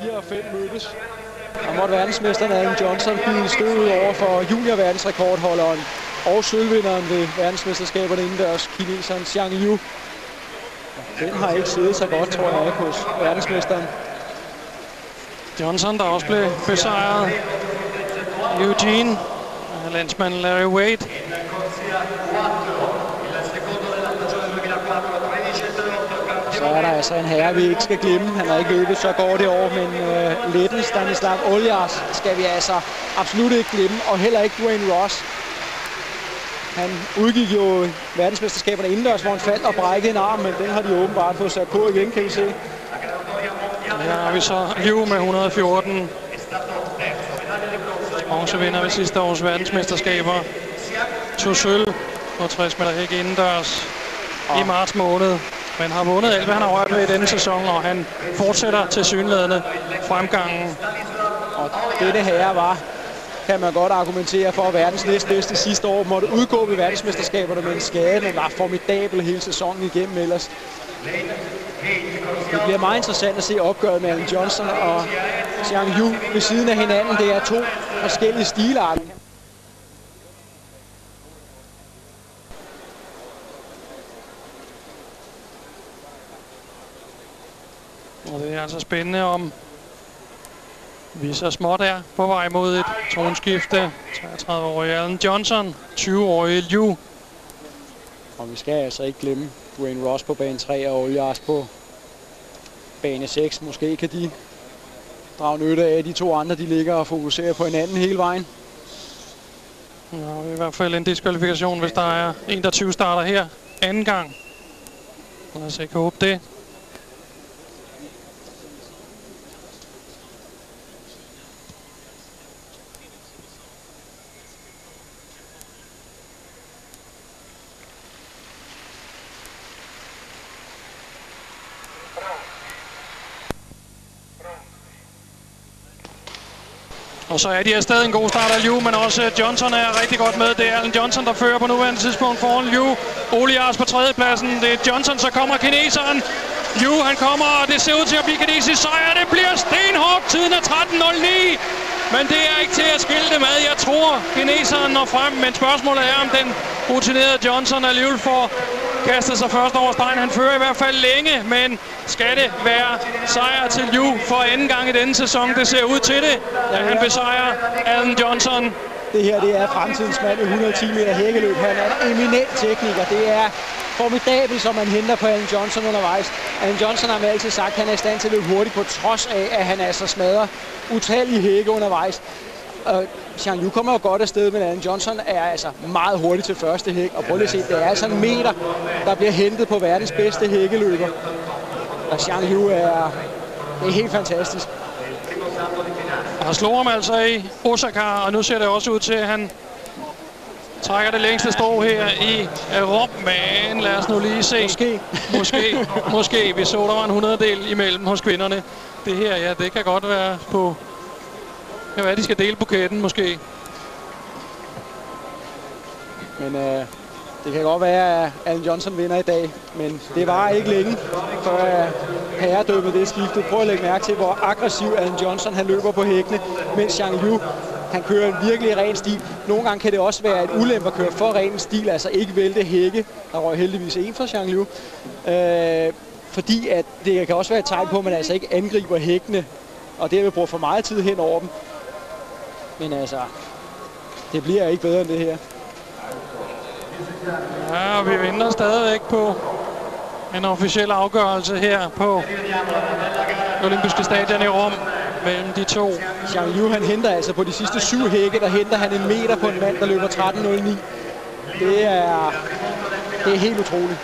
4 og 5 mødtes. Og måtte verdensmesteren Alan Johnson blive støvet over for juniorverdensrekordholderen og sølvvinderen ved verdensmesterskaberne indendørs, kineseren Zhang Yu. Den har ikke siddet så godt, tror jeg, hos verdensmesteren. Johnson, der også blev besejret. Eugene, landsmanden Larry Wade. Så er der altså en herre, vi ikke skal glemme. Han har ikke løbet så godt i år, men letten Stanislav Oljas skal vi altså absolut ikke glemme, og heller ikke Dwayne Ross. Han udgik jo verdensmesterskaberne indendørs, hvor han faldt og brækkede en arm, men den har de åbenbart fået sat på igen, kan vi se. Her har vi så Liu med 114. Bronzevinder ved sidste års verdensmesterskaber. Tog sølv på 60 meter hæk indendørs i marts måned. Men har vundet alt, hvad han har rørt ved i denne sæson, og han fortsætter tilsyneladende fremgangen. Og dette herre var, kan man godt argumentere for, at verdens næstbedste sidste år måtte udgå ved verdensmesterskaberne med en skade, men var formidabel hele sæsonen igennem ellers. Det bliver meget interessant at se opgøret med Alan Johnson og Zhang Yu ved siden af hinanden. Det er to forskellige stilarter. Og det er altså spændende, om vi så småt er på vej mod et tronskifte. 33-årig Alan Johnson, 20-årig Liu. Og vi skal altså ikke glemme Dwayne Ross på bane 3 og Oljas på bane 6. Måske kan de drage nytte af, de to andre, de ligger og fokuserer på hinanden hele vejen. Ja, i hvert fald en diskvalifikation, hvis der er en, der 20 starter her anden gang. Lad os ikke håbe det. Og så er de afsted en god start af Liu, men også Johnson er rigtig godt med. Det er Alan Johnson, der fører på nuværende tidspunkt foran Liu. Olias på tredjepladsen. Det er Johnson, så kommer kineseren. Liu, han kommer, og det ser ud til at blive kinesisk sejr. Det bliver stenhårdt. Tiden er 13.09. Men det er ikke til at skille dem ad. Jeg tror, kineseren når frem, men spørgsmålet er, om den rutinerede Johnson alligevel får kastet sig først over stregen. Han fører i hvert fald længe, men skal det være sejr til Liu for anden gang i denne sæson? Det ser ud til det, da han besejrer Alan Johnson. Det her, det er fremtidens mand i 110 meter hækkeløb. Han er en eminent tekniker. Det er formidabelt, som man henter på Alan Johnson undervejs. Alan Johnson har altid sagt, at han er i stand til at løbe hurtigt, på trods af, at han altså smadrer utallige hække undervejs. Zhang Yu kommer jo godt afsted, men Alan Johnson er altså meget hurtig til første hæk. Og prøv lige at se, det er altså en meter, der bliver hentet på verdens bedste hækkeløber. Og Zhang Yu det er helt fantastisk. Og han slog ham altså i Osaka, og nu ser det også ud til, at han trækker det længste strå her i Rom. Men lad os nu lige se. Måske. Vi så, der var en 100-del imellem hos kvinderne. Det her, ja, det kan godt være på... Det kan være, de skal dele buketten, måske. Men det kan godt være, at Alan Johnson vinder i dag. Men det var ikke længe, før herredømmet det skiftede. Prøv at lægge mærke til, hvor aggressiv Alan Johnson han løber på hækkene, mens Zhang Yu han kører en virkelig ren stil. Nogle gange kan det også være et ulempe at køre for ren stil, altså ikke vælte hække. Der røg heldigvis en for Zhang Yu. Fordi at det kan også være et tegn på, at man altså ikke angriber hækkene, og det vil bruge for meget tid hen over dem. Men altså, det bliver ikke bedre end det her. Ja, og vi venter stadigvæk på en officiel afgørelse her på Olympiske Stadion i Rom mellem de to. Zhang Yu han henter altså på de sidste 7 hække, der henter han en meter på en mand, der løber 13.09. Det er helt utroligt.